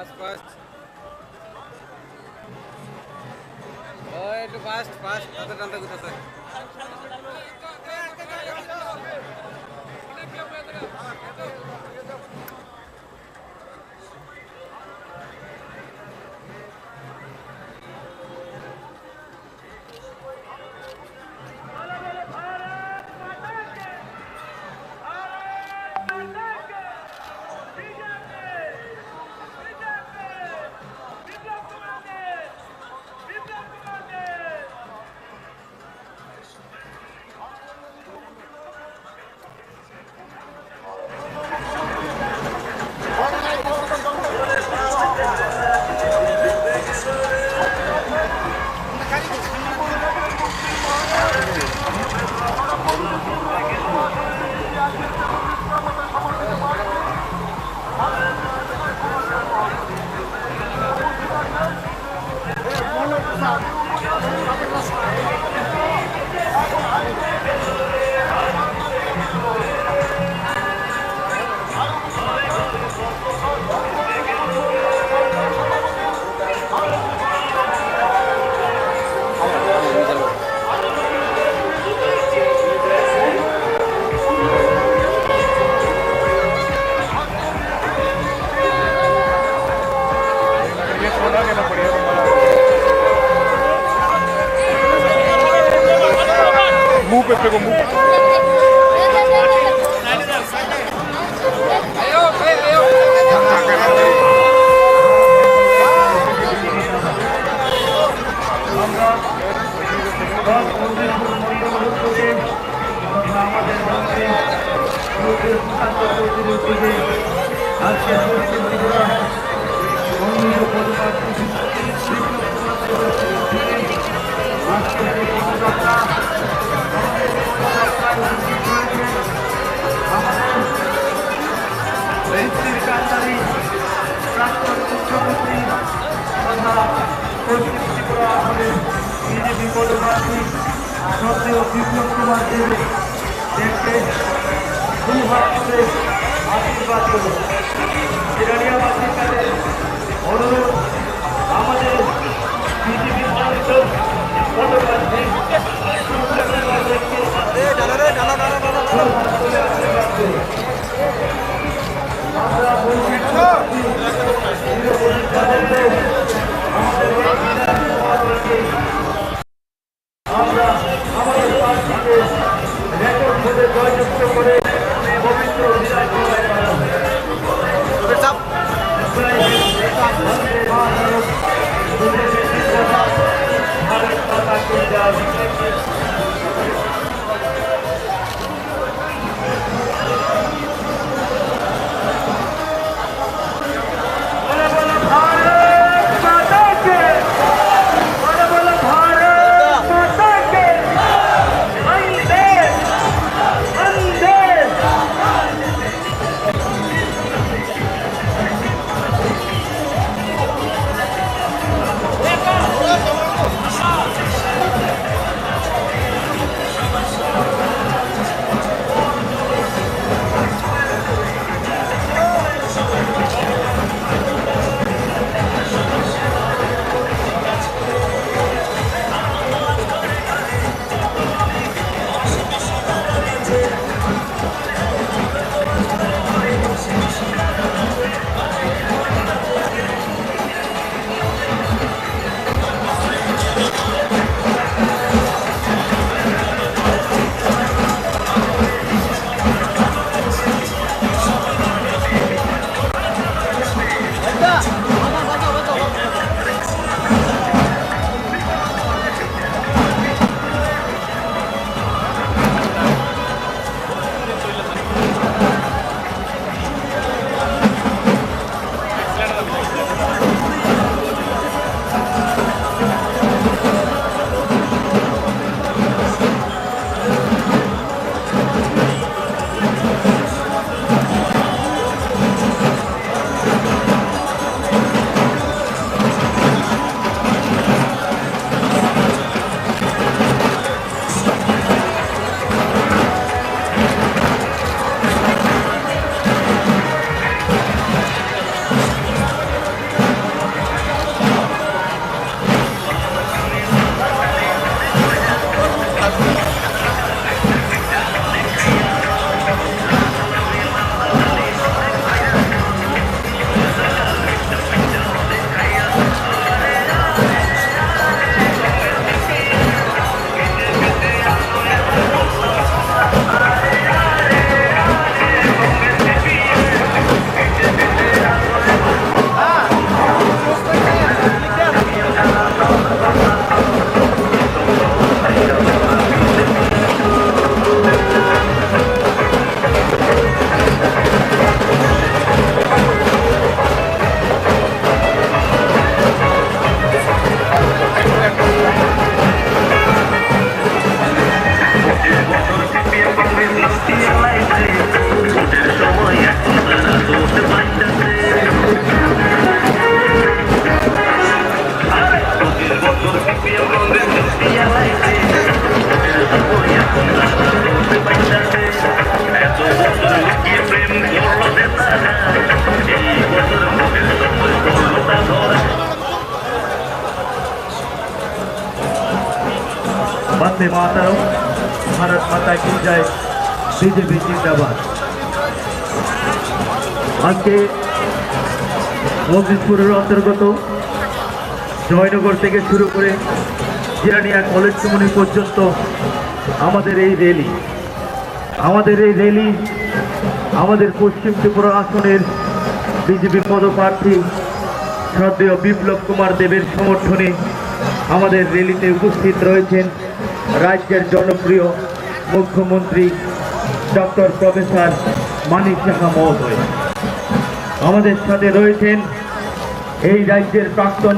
Fast fast ওই একটু fast fast টানতে টানতে ঘুরতেছে Mupe, pegou mupe. বিজেপি পদপ্রার্থী সত্ত্বেও বিপ্লব কুমার দেব দেখতে দুহাত করে আশীর্বাদ করুন। কেরানিয়াবাসীর কাছে অনুরোধ, আমাদের বিজেপি পদপ্রার্থী আমরা আমাদের প্রার্থীকে রেকর্ড ভোটে জয়যুক্ত করে পবিত্র বিদায় ঘোষণা করা বন্দে মাতরম, ভারত মাতা কি জয়, বিজেপি জিন্দাবাদ। আজকে মজলিশপুরের অন্তর্গত জয়নগর থেকে শুরু করে জিরানিয়া কলেজ চুমনি পর্যন্ত আমাদের এই র্যালি আমাদের পশ্চিম ত্রিপুরা আসনের বিজেপি পদপ্রার্থী শ্রদ্ধেয় বিপ্লব কুমার দেবের সমর্থনে আমাদের র্যালিতে উপস্থিত রয়েছেন রাজ্যের জনপ্রিয় মুখ্যমন্ত্রী ডক্টর প্রফেসর মানিক সাহা মহোদয়। আমাদের সাথে রয়েছেন এই রাজ্যের প্রাক্তন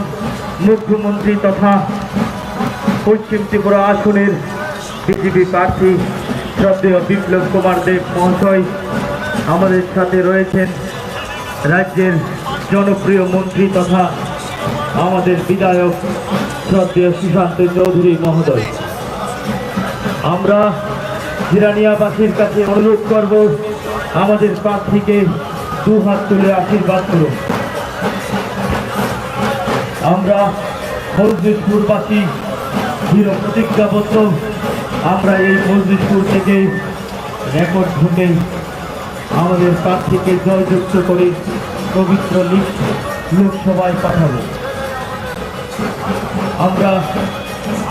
মুখ্যমন্ত্রী তথা পশ্চিম ত্রিপুরা আসনের বিজেপি প্রার্থী শ্রদ্ধেয় বিপ্লব কুমার দেব মহাশয়। আমাদের সাথে রয়েছেন রাজ্যের জনপ্রিয় মন্ত্রী তথা আমাদের বিধায়ক শ্রদ্ধেয় সুশান্ত চৌধুরী মহোদয়। আমরা জিরানিয়াবাসীর কাছে অনুরোধ করব আমাদের প্রার্থীকে দুহাত তুলে আশীর্বাদ করুন। আমরা মজলিশপুরবাসী দৃঢ় প্রতিজ্ঞাবদ্ধ, আমরা এই মজলিশপুর থেকে রেকর্ড ভোটে আমাদের প্রার্থীকে জয়যুক্ত করে পবিত্র লোকসভায় পাঠাবো। আমরা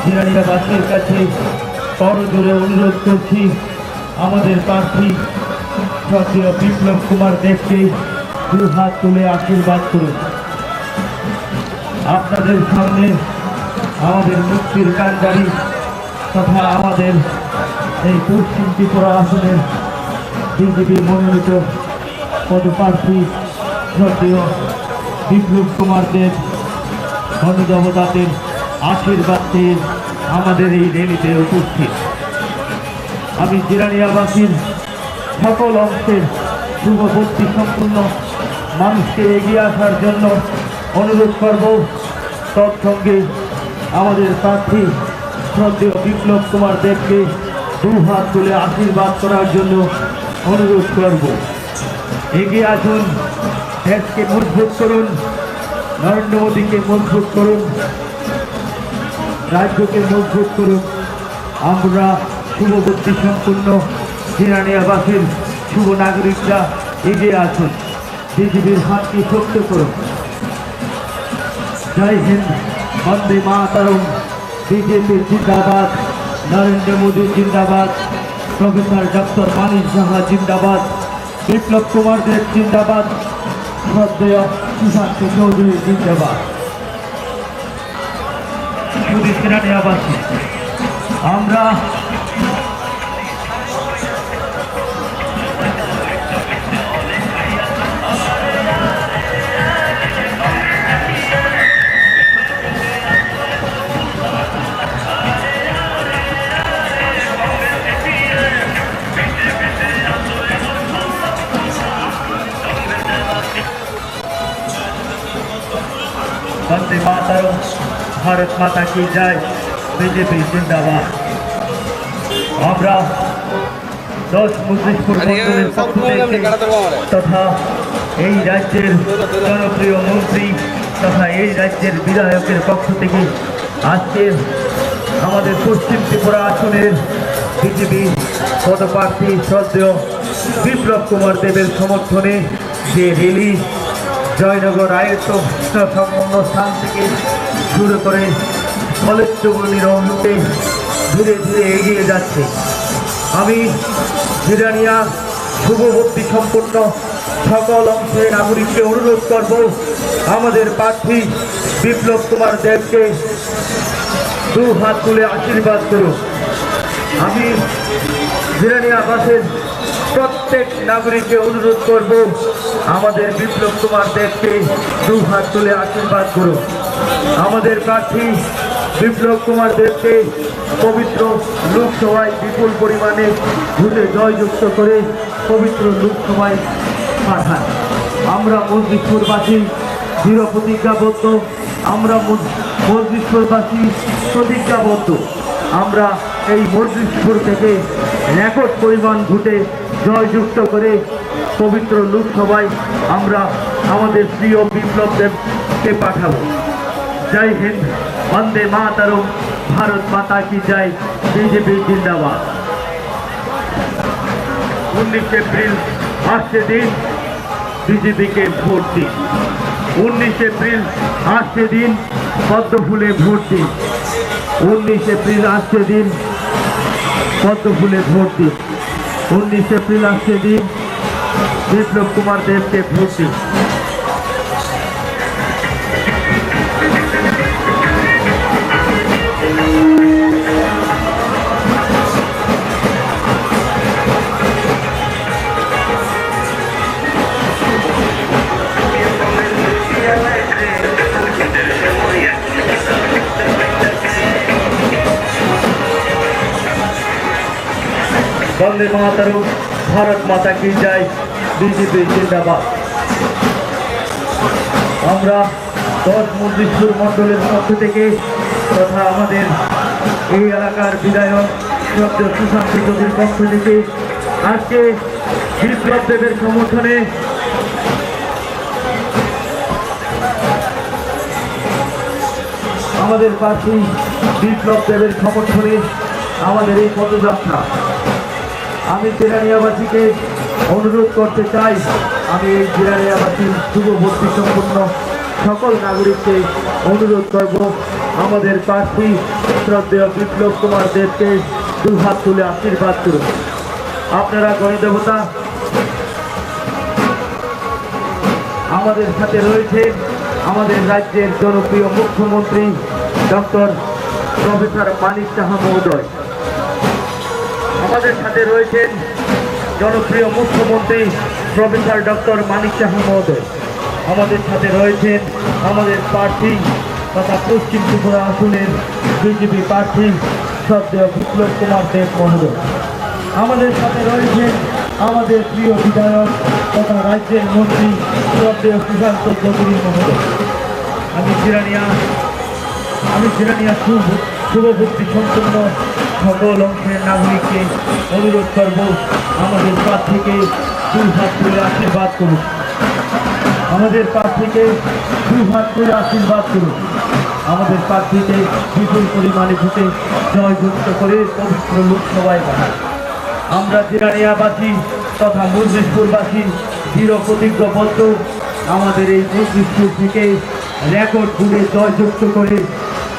জিরানিয়াবাসীর কাছে করজোড়ে অনুরোধ করছি আমাদের প্রার্থী শ্রদ্ধেয় বিপ্লব কুমার দেবকে দুহাত তুলে আশীর্বাদ করুন। আপনাদের সামনে আমাদের মুক্তির কান্ডারি তথা আমাদের এই পশ্চিম ত্রিপুরা আসনের বিজেপি মনোনীত পদপ্রার্থী শ্রদ্ধেয় বিপ্লব কুমার দেব ধনদেবতাদের আশীর্বাদ পেয়ে আমাদের এই র্যালিতে উপস্থিত। আমি জিরানিয়াবাসীর সকল অংশের শুভবর্তী সম্পূর্ণ মানুষকে এগিয়ে আসার জন্য অনুরোধ করব। তৎসঙ্গে আমাদের প্রার্থী শ্রদ্ধেয় বিপ্লব কুমার দেবকে দুহাত তুলে আশীর্বাদ করার জন্য অনুরোধ করব। এগিয়ে আসুন, দেশকে মজবুত করুন, নরেন্দ্র মোদীকে মজবুত করুন, রাজ্যকে মজবুত করুন। আমরা শুভবর্তী সম্পূর্ণ জিরানিয়াবাসীর শুভ নাগরিকরা এগিয়ে আসুন, বিজেপির হাতকে শক্ত করুন। জয় হিন্দ, বন্দে মাতরম, বিজেপি জিন্দাবাদ, নরেন্দ্র মোদী জিন্দাবাদ, প্রফেসর ডক্টর মানিক সাহা জিন্দাবাদ, বিপ্লব কুমার দেব জিন্দাবাদ, শ্রদ্ধেয় সুশান্ত চৌধুরী জিন্দাবাদ। শুধু জিরানিয়াবাসী আমরা বন্দে মাতরম, ভারত মাতা কি জয়, বিজেপি জিন্দাবাদ। আমরা 10 মজলিশপুর মণ্ডলের পক্ষ থেকে তথা এই রাজ্যের জনপ্রিয় মন্ত্রী তথা এই রাজ্যের বিধায়কের পক্ষ থেকে আজকে আমাদের পশ্চিম ত্রিপুরা আসনের বিজেপি পদপ্রার্থী শ্রদ্ধেয় বিপ্লব কুমার দেবের সমর্থনে যে র্যালি জয়নগর আয়ত্ত সংলগ্ন স্থান থেকে শুরু করে কলেজ চৌমনির অভিমুখে ধীরে ধীরে এগিয়ে যাচ্ছে। আমি জিরানিয়া শুভবর্তী সম্পন্ন সকল অংশের নাগরিককে অনুরোধ করব আমাদের প্রার্থী বিপ্লব কুমার দেবকে দুহাত তুলে আশীর্বাদ করুন। আমি জিরানিয়াবাসীর প্রত্যেক নাগরিককে অনুরোধ করব আমাদের বিপ্লব কুমার দেবকে দুহাত তুলে আশীর্বাদ করুন। আমাদের প্রার্থী বিপ্লব কুমার দেবকে পবিত্র লোকসভায় বিপুল পরিমাণে ভোটে জয়যুক্ত করে পবিত্র লোকসভায় পাঠান। আমরা মজলিশপুরবাসী দৃঢ় প্রতিজ্ঞাবদ্ধ, আমরা মজলিশপুরবাসী প্রতিজ্ঞাবদ্ধ। আমরা এই মজলিশপুর থেকে রেকর্ড পরিমাণ ভোটে জয়যুক্ত করে পবিত্র লোকসভায় আমরা আমাদের প্রিয় বিপ্লব দেবকে পাঠাবো। জয় হিন্দ, বন্দে মাতরম, ভারত মাতা কি জয়, বিজেপি জিন্দাবাদ। 19 এপ্রিল আসছে দিন, বিজেপিকে ভোট দিন। 19 এপ্রিল আসছে দিন, পদ্ম ফুলে ভোট দিন। 19 এপ্রিল আসছে দিন, পদ্ম ফুলে ভোট দিন। 19 এপ্রিল আসছে দিন, বিপ্লব কুমার দেবকে ভোট দিন। বন্দে মাতরম, ভারত মাতা কি জয়, বিজেপি জিন্দাবাদ। আমরা 10 মন্দিরপুর মণ্ডলের পক্ষ থেকে তথা আমাদের এই এলাকার বিধায়ক শ্রদ্ধেয় সুশান্ত চৌধুরীর পক্ষ থেকে আজকে বিপ্লব দেবের সমর্থনে আমাদের প্রার্থী বিপ্লব দেবের সমর্থনে আমাদের এই পদযাত্রা। আমি জিরানিয়াবাসীকে অনুরোধ করতে চাই, আমি এই জিরানিয়াবাসীর শুভবর্তী সম্পন্ন সকল নাগরিককে অনুরোধ করব, আমাদের প্রার্থী শ্রদ্ধেয় বিপ্লব কুমার দেবকে দুহাত তুলে আশীর্বাদ করুন। আপনারা গণদেবতা, আমাদের সাথে রয়েছে আমাদের রাজ্যের জনপ্রিয় মুখ্যমন্ত্রী ডক্টর প্রফেসর মানিক সাহা মহোদয়। আমাদের সাথে রয়েছেন জনপ্রিয় মুখ্যমন্ত্রী প্রফেসর ডক্টর মানিক সাহা মহোদয়। আমাদের সাথে রয়েছেন আমাদের প্রার্থী তথা পশ্চিম ত্রিপুরা আসনের বিজেপি প্রার্থী শ্রদ্ধেয় বিপ্লব কুমার দেব মহোদয়। আমাদের সাথে রয়েছেন আমাদের প্রিয় বিধায়ক তথা রাজ্যের মন্ত্রী শ্রদ্ধেয় সুশান্ত চৌধুরী মহোদয়। আমি জিরানিয়া শুভভক্তি সম্পন্ন সকল অংশের নাগরিককে অনুরোধ করব, আমাদের প্রার্থীকে দুই হাত তুলে আশীর্বাদ করুন। আমাদের প্রার্থীকে দুই হাত তুলে আশীর্বাদ করুন। আমাদের প্রার্থীকে বিপুল পরিমাণে ভোটে জয়যুক্ত করে পবিত্র লোকসভায় পাঠান। আমরা জিরানিয়াবাসী তথা মুরজিদপুরবাসী দৃঢ় প্রতিজ্ঞাবদ্ধ, আমাদের এই মুরজিদপুর থেকে রেকর্ড গুণে জয়যুক্ত করে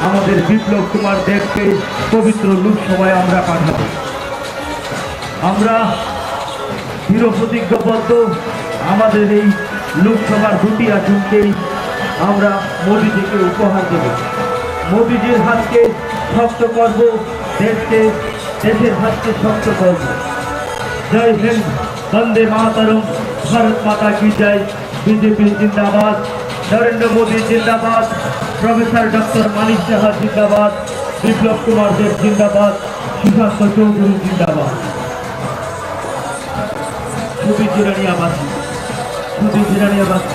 আমাদের বিপ্লব কুমার দেবকে পবিত্র লোকসভায় আমরা পাঠাব। আমরা দৃঢ় প্রতিজ্ঞাবদ্ধ, আমাদের এই লোকসভার 2টি আসনকেই আমরা মোদিজিকে উপহার দেব। মোদিজির হাতকে শক্ত করব, দেশের হাতকে শক্ত করব। জয় হিন্দ, বন্দে মাতরম, ভারত মাতা কি জয়, বিজেপি জিন্দাবাদ, নরেন্দ্র মোদী জিন্দাবাদ, প্রফেসর ডক্টর মানিক সাহা জিন্দাবাদ, বিপ্লব কুমার দেব জিন্দাবাদ, সুশান্ত চৌধুরী জিন্দাবাদ। শুধু জিরানিয়াবাসী, শুধু জিরানিয়াবাসী।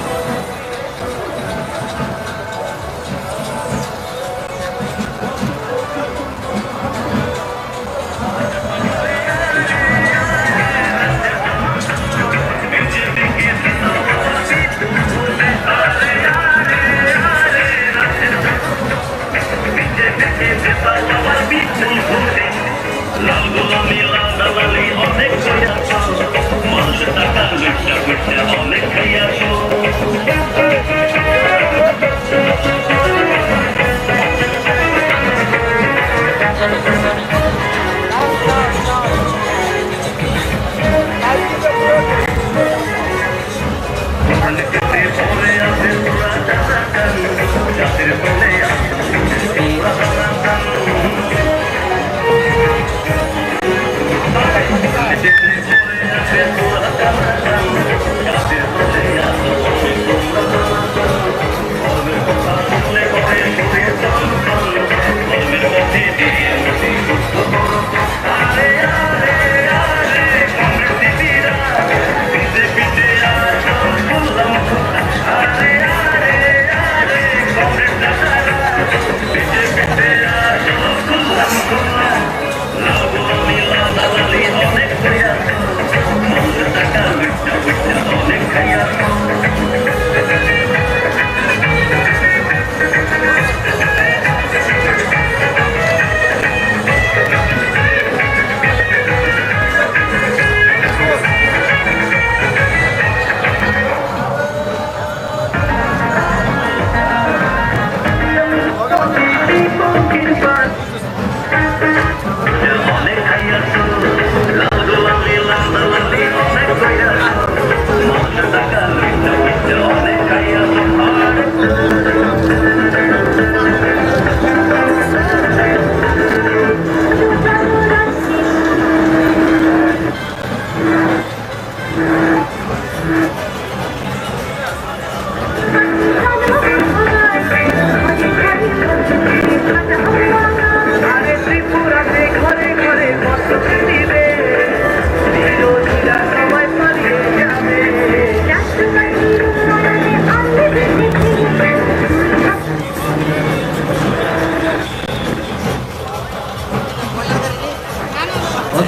মানুষের টাকা লুটটা করতে অনেক খাইয়াছো।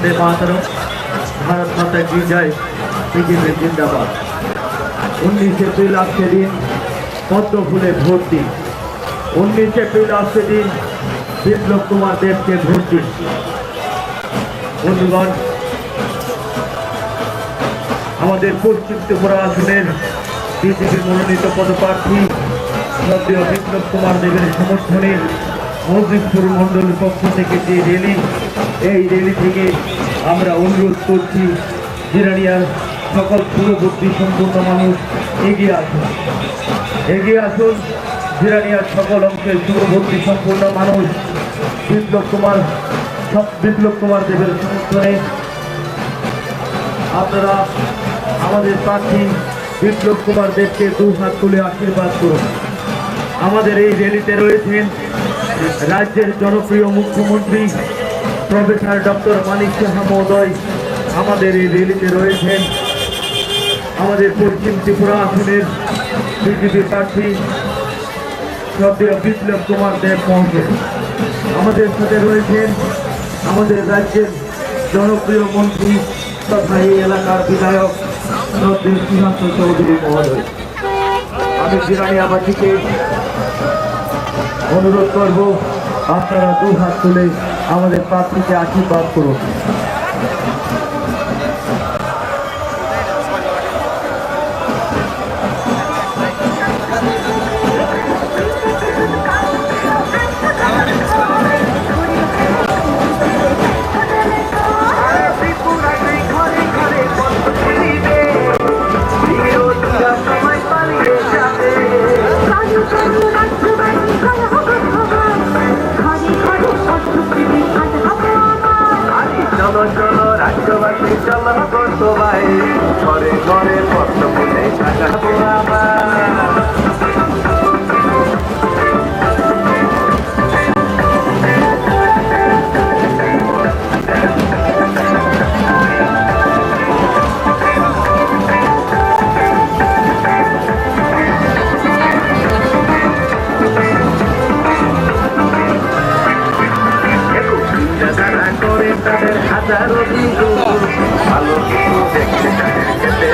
বন্দে মাতরম, ভারত মাতা কি জয়, বিজেপি জিন্দাবাদ। 19 এপ্রিল আজকে দিন পদ্ম ফুলে ভোট দিন। 19 এপ্রিল আজকে দিন বিপ্লব কুমার দেবকে ভোট দিন। বন্ধুগণ, আমাদের পশ্চিম ত্রিপুরা আসনের বিজেপির মনোনীত পদপ্রার্থী শ্রদ্ধেয় বিপ্লব কুমার দেবের সমর্থনে মজলিসপুর মন্ডলের পক্ষ থেকে যে র্যালি, এই র্যালি থেকে আমরা অনুরোধ করছি জিরানিয়ার সকল পূর্ববর্তী সম্পূর্ণ মানুষ এগিয়ে আসুন, এগিয়ে আসুন। জিরানিয়ার সকল অংশের পূর্ববর্তী সম্পূর্ণ মানুষ বিপ্লব কুমার দেবের সমর্থনে আপনারা আমাদের প্রার্থী বিপ্লব কুমার দেবকে দু হাত তুলে আশীর্বাদ করুন। আমাদের এই র্যালিতে রয়েছেন রাজ্যের জনপ্রিয় মুখ্যমন্ত্রী প্রফেসর ডক্টর মানিক সাহা মহোদয়। আমাদের এই র্যালিতে রয়েছেন আমাদের পশ্চিম ত্রিপুরা আসনের বিজেপি প্রার্থী শ্রদ্ধেয় বিপ্লব কুমার দেব মহোদয়। আমাদের সাথে রয়েছেন আমাদের রাজ্যের জনপ্রিয় মন্ত্রী তথা এই এলাকার বিধায়ক শ্রদ্ধেয় সুশান্ত চৌধুরী মহোদয়। আমি জিরানিয়াবাসীকে অনুরোধ করব আপনারা দু হাত তুলে আমাদের প্রার্থীকে আশীর্বাদ করুন। চলো চলো রাজ্যবাসী চলো করতো ভাই, ঘরে ঘরে পদ্ম ফুলে সাজাবো আমার। তাদের হাজারো বিন্দু ভালো কিছু দেখতে যেতে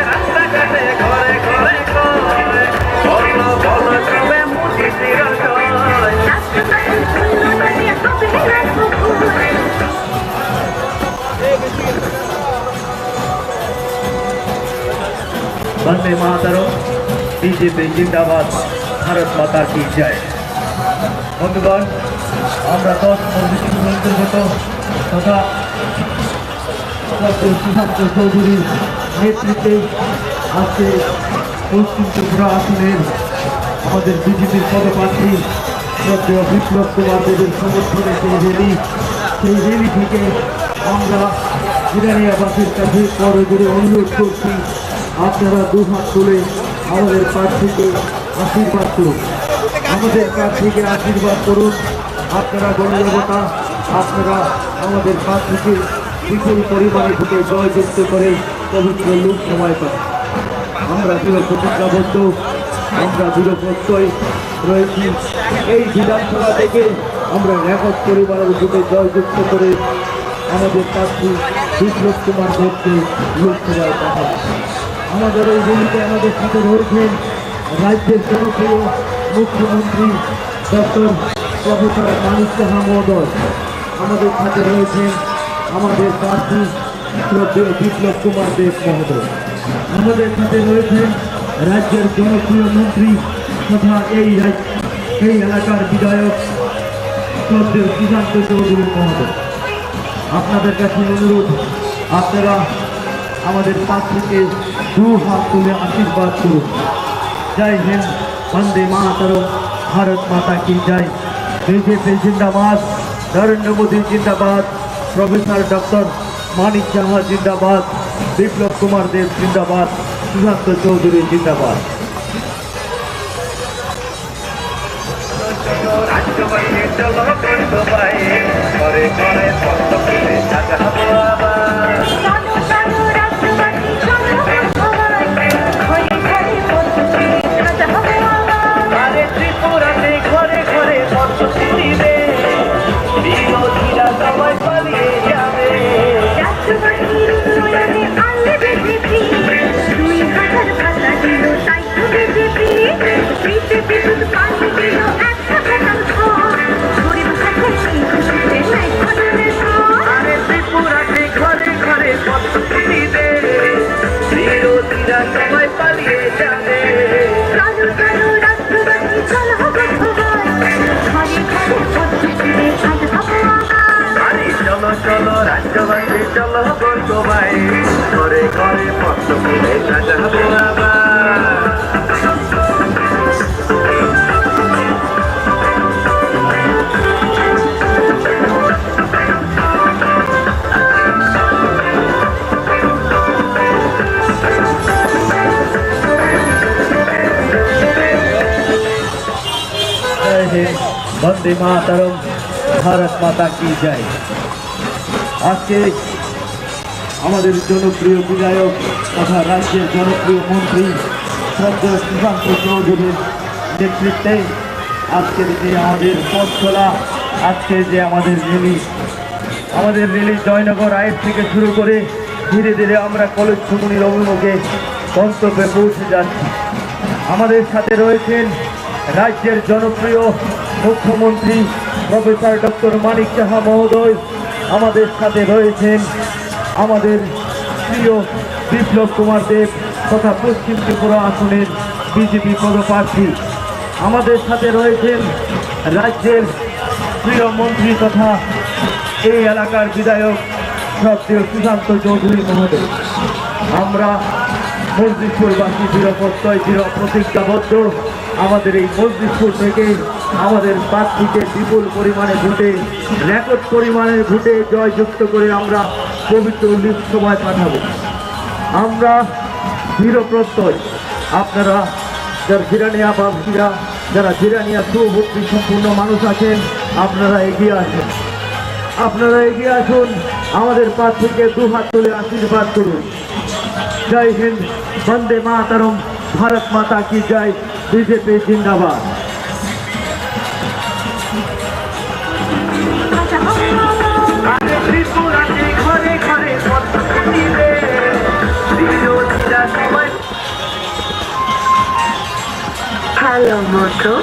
রাস্তাঘাটে ঘরে ঘরে বলো বলো তবে মুঠি বন্দে মাতরম, বিজেপি জিন্দাবাদ, ভারত মাতা কি জয়। বন্ধুগণ, আমরা 10 মজলিসের অন্তর্গত তথা সুশান্ত চৌধুরীর নেতৃত্বে আজকে পশ্চিম ত্রিপুরা আসনের আমাদের বিজেপির পদপ্রার্থী শ্রদ্ধেয় বিপ্লব কুমার দেবের সমর্থনে সেই র্যালি থেকে আমরা জিরানিয়াবাসীর কাছে করজোড়ে অনুরোধ করছি আপনারা দু হাত তুলে আমাদের প্রার্থীকে আশীর্বাদ করুন, আমাদের প্রার্থীকে আশীর্বাদ করুন। আপনারা গণদেবতা, আপনারা আমাদের প্রার্থীকে বিপুল পরিমাণে ভোটে জয়যুক্ত করে পবিত্র লোক সময় পান। আমরা দৃঢ় প্রতিজ্ঞাবদ্ধ, আমরা দৃঢ় প্রত্যয় রয়েছি এই বিধানসভা থেকে আমরা রেকর্ড পরিমাণের ভোটে জয়যুক্ত করে আমাদের প্রার্থী বিপ্লব কুমার দেবকে লোকসভায় পাঠাবো। আমাদের এই র্যালিতে আমাদের সাথে রয়েছেন রাজ্যের জনপ্রিয় মুখ্যমন্ত্রী ডক্টর প্রফেসর মানিক সাহা মহোদয়। আমাদের সাথে রয়েছেন আমাদের প্রার্থী শ্রদ্ধেয় বিপ্লব কুমার দেব মহোদয়। আমাদের সাথে রয়েছেন রাজ্যের জনপ্রিয় মন্ত্রী তথা এই এলাকার বিধায়ক শ্রদ্ধেয় সুশান্ত চৌধুরী মহোদয়। আপনাদের কাছে অনুরোধ, আপনারা আমাদের প্রার্থীকে দু হাত তুলে আশীর্বাদ করুন। জয় হিন্দ, বন্দে মাতরম, ভারত মাতা কি জয়। বিজেপি জিন্দাবাদ, নরেন্দ্র মোদী জিন্দাবাদ, প্রফেসর ডক্টর মানিক সাহা জিন্দাবাদ, বিপ্লব কুমার দেব জিন্দাবাদ, সুশান্ত চৌধুরী জিন্দাবাদ। রাজ্যবাসী চলো করতো ভাই, ঘরে ঘরে পদ্ম ফুলে সাজাবো আবার। আরে ত্রিপুরাতে ঘরে ঘরে পদ্ম ফুলিবে, বিরোধীরা সবাই পালিয়ে যাবে। আরে ত্রিপুরাতে ঘরে ঘরে পদ্ম ফুলিবে, বিরোধীরা সবাই পালিয়ে যাবে। আরে চলো চলো রাজ্যবাসী চলো সবাই, ঘরে ঘরে পদ্ম ফুলে সাজাবো আবার। जय हिंद, वंदे मातरम, भारत माता की जय। আজকে আমাদের জনপ্রিয় বিধায়ক তথা রাজ্যের জনপ্রিয় মন্ত্রী শ্রদ্ধেয় সুশান্ত চৌধুরীর নেতৃত্বে আজকের যে আমাদের পথ চলা, আজকে যে আমাদের রেলি জয়নগর আইন থেকে শুরু করে ধীরে ধীরে আমরা কলেজ সুমনির অভিমুখে গন্তব্যে পৌঁছে যাচ্ছি। আমাদের সাথে রয়েছেন রাজ্যের জনপ্রিয় মুখ্যমন্ত্রী প্রফেসর ডক্টর মানিক সাহা মহোদয়। আমাদের সাথে রয়েছেন আমাদের প্রিয় বিপ্লব কুমার দেব তথা পশ্চিম ত্রিপুরা আসনের বিজেপি পদপ্রার্থী। আমাদের সাথে রয়েছেন রাজ্যের প্রিয় মন্ত্রী তথা এই এলাকার বিধায়ক শ্রদ্ধেয় সুশান্ত চৌধুরী মহোদয়। আমরা মসজিদপুরবাসী দৃঢ়প্রত্যয় দৃঢ় প্রতিজ্ঞাবদ্ধ আমাদের এই মসজিদপুর থেকে আমাদের প্রার্থীকে বিপুল পরিমাণে ভোটে, রেকর্ড পরিমাণের ভোটে জয়যুক্ত করে আমরা পবিত্র লোকসভায় পাঠাবো। আমরা দৃঢ়প্রত্যয় আপনারা যারা জিরানিয়াবাসীরা, যারা জিরানিয়া সুভক্তি সম্পূর্ণ মানুষ আছেন, আপনারা এগিয়ে আসেন, আপনারা এগিয়ে আসুন, আমাদের প্রার্থীকে দুহাত তুলে আশীর্বাদ করুন। জয় হিন্দ, বন্দে মাতরম, ভারত মাতা কি জয়, বিজেপি জিন্দাবাদ। আরে ত্রিপুরাতে ঘরে ঘরে পদ্ম ফুলিবে, বিরোধীরা সবাই। হ্যালো মতো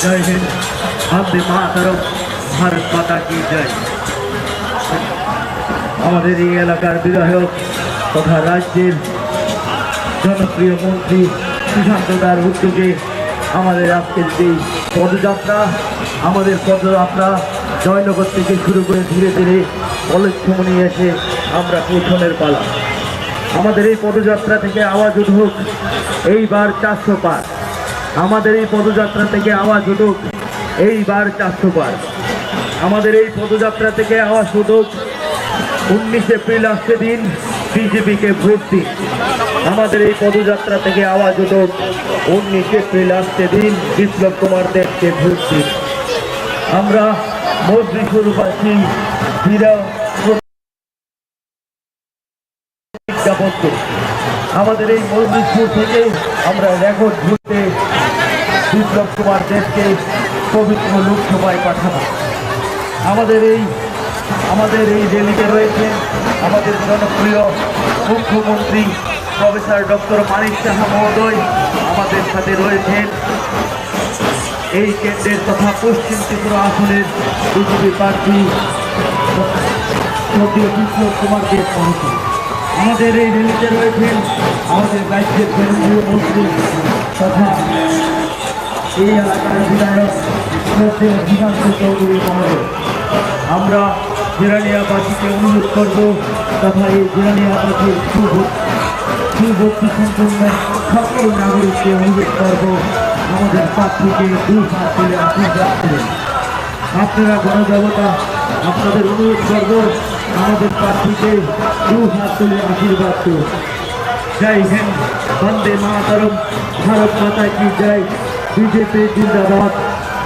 জয় হিন্দ, বন্দে মাতরম, ভারত মাতা কি জয়। আমাদের এই এলাকার বিধায়ক তথা রাজ্যের জনপ্রিয় মন্ত্রী সুশান্ত দার উদ্যোগে আমাদের আজকের যে পদযাত্রা, আমাদের পদযাত্রা জয়নগর থেকে শুরু করে ধীরে ধীরে কলেজ সুমনি এসে আমরা পৌঁছনের পালা। আমাদের এই পদযাত্রা থেকে আওয়াজ উঠুক এইবার 400 পার, আমাদের এই পদযাত্রা থেকে আওয়াজ উঠুক এইবার 400 পার। আমাদের এই পদযাত্রা থেকে আওয়াজ উঠুক 19 এপ্রিল আসছে দিন বিজেপিকে ভোট দিন। আমাদের এই পদযাত্রা থেকে আওয়াজ উঠুক 19 এপ্রিল আসছে দিন বিপ্লব কুমার দেবকে ভোট দিন। আমরা মজলিসুরবাসী আমাদের এই মজলিসপুর থেকে আমরা রেকর্ড ঘুরতে বিপ্লব কুমার দেবকে পবিত্র লোকসভায় পাঠাবো। আমাদের এই র্যালিতে রয়েছেন আমাদের জনপ্রিয় মুখ্যমন্ত্রী প্রফেসর ডক্টর মানিক সাহা মহোদয়। আমাদের সাথে রয়েছেন এই কেন্দ্রের তথা পশ্চিম ত্রিপুরা আসনের বিজেপি প্রার্থী বিপ্লব কুমার দেব মহোদয়। আমাদের এই র্যালিতে রয়েছেন আমাদের রাজ্যের কেন্দ্রীয় মন্ত্রী তথা এই এলাকার বিধায়ক শ্রীকান্ত চৌধুরী মহোদয়। আমরা জিরানিয়াবাসীকে অনুরোধ করব তথা এই জিরানিয়াবাসীর সুভর্তি সম্পূর্ণ সকল নাগরিককে অনুরোধ করব আমাদের প্রার্থীকে 2 হাত তুলে আশীর্বাদ করেন। আপনারা গণদেবতা আপনাদের অনুরোধ করব আমাদের প্রার্থীকে 2 হাত তুলে আশীর্বাদ করুন। জয় হিন্দ, বন্দে মাতরম, ভারত মাতা কি জয়, বিজেপি জিন্দাবাদ,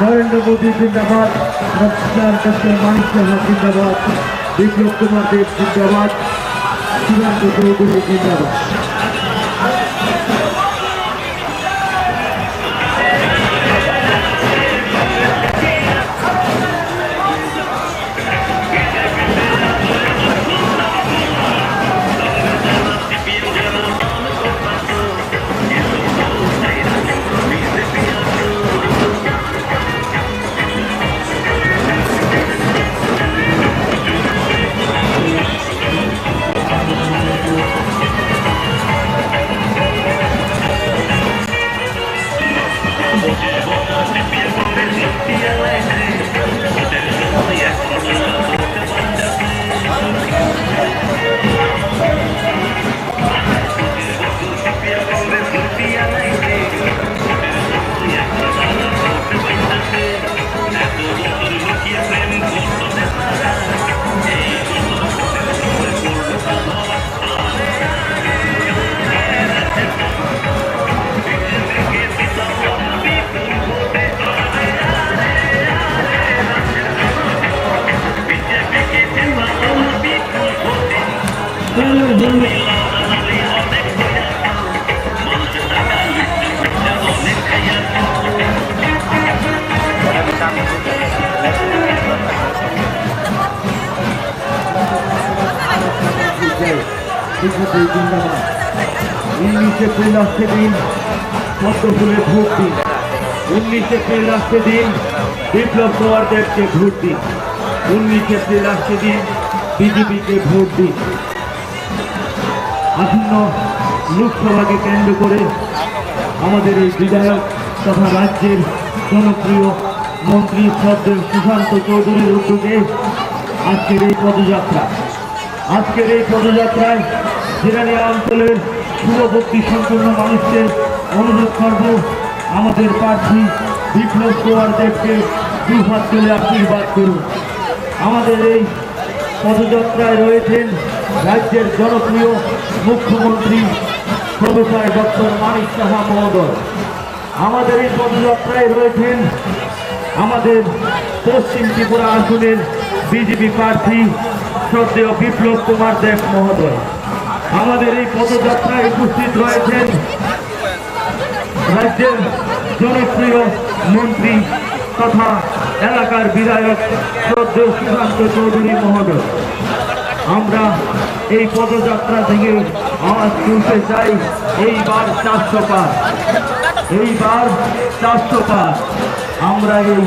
নরেন্দ্র মোদী জিন্দাবাদ, ডক্টর মানিক সাহা জিন্দাবাদ, বিপ্লব কুমার দেব জিন্দাবাদ, শ্রীকান্ত চৌধুরী জিন্দাবাদ। জিন্দাবাদ। 19 এপ্রিল আসছে দিন পদ্ম ফুলে ভোট দিন। 19 এপ্রিল আসছে দিন বিপ্লব কুমার দেবকে ভোট দিন। 19 এপ্রিল আসছে দিন বিজেপিকে ভোট দিন। আসন্ন লোকসভাকে কেন্দ্র করে আমাদের এই বিধায়ক তথা রাজ্যের জনপ্রিয় মন্ত্রী শ্রদ্ধেয় সুশান্ত চৌধুরীর উদ্যোগে আজকের এই পদযাত্রায় জিরানিয়া অঞ্চলের শুভভক্তি সম্পন্ন মানুষদের অনুরোধ করব আমাদের প্রার্থী বিপ্লব কুমার দেবকে 2 হাত তুলে আশীর্বাদ করুন। আমাদের এই পদযাত্রায় রয়েছেন রাজ্যের জনপ্রিয় মুখ্যমন্ত্রী প্রফেসর ডক্টর মানিক সাহা মহোদয়। আমাদের এই পদযাত্রায় রয়েছেন আমাদের পশ্চিম ত্রিপুরা আসনের বিজেপি প্রার্থী শ্রদ্ধেয় বিপ্লব কুমার দেব মহোদয়। আমাদের এই পদযাত্রায় উপস্থিত রয়েছেন রাজ্যের জনপ্রিয় মন্ত্রী তথা এলাকার বিধায়ক শ্রদ্ধেয় সুশান্ত চৌধুরী মহোদয়। আমরা এই পদযাত্রা থেকে আওয়াজ তুলতে চাই এইবার 400 পার, এইবার 400 পার। আমরা এই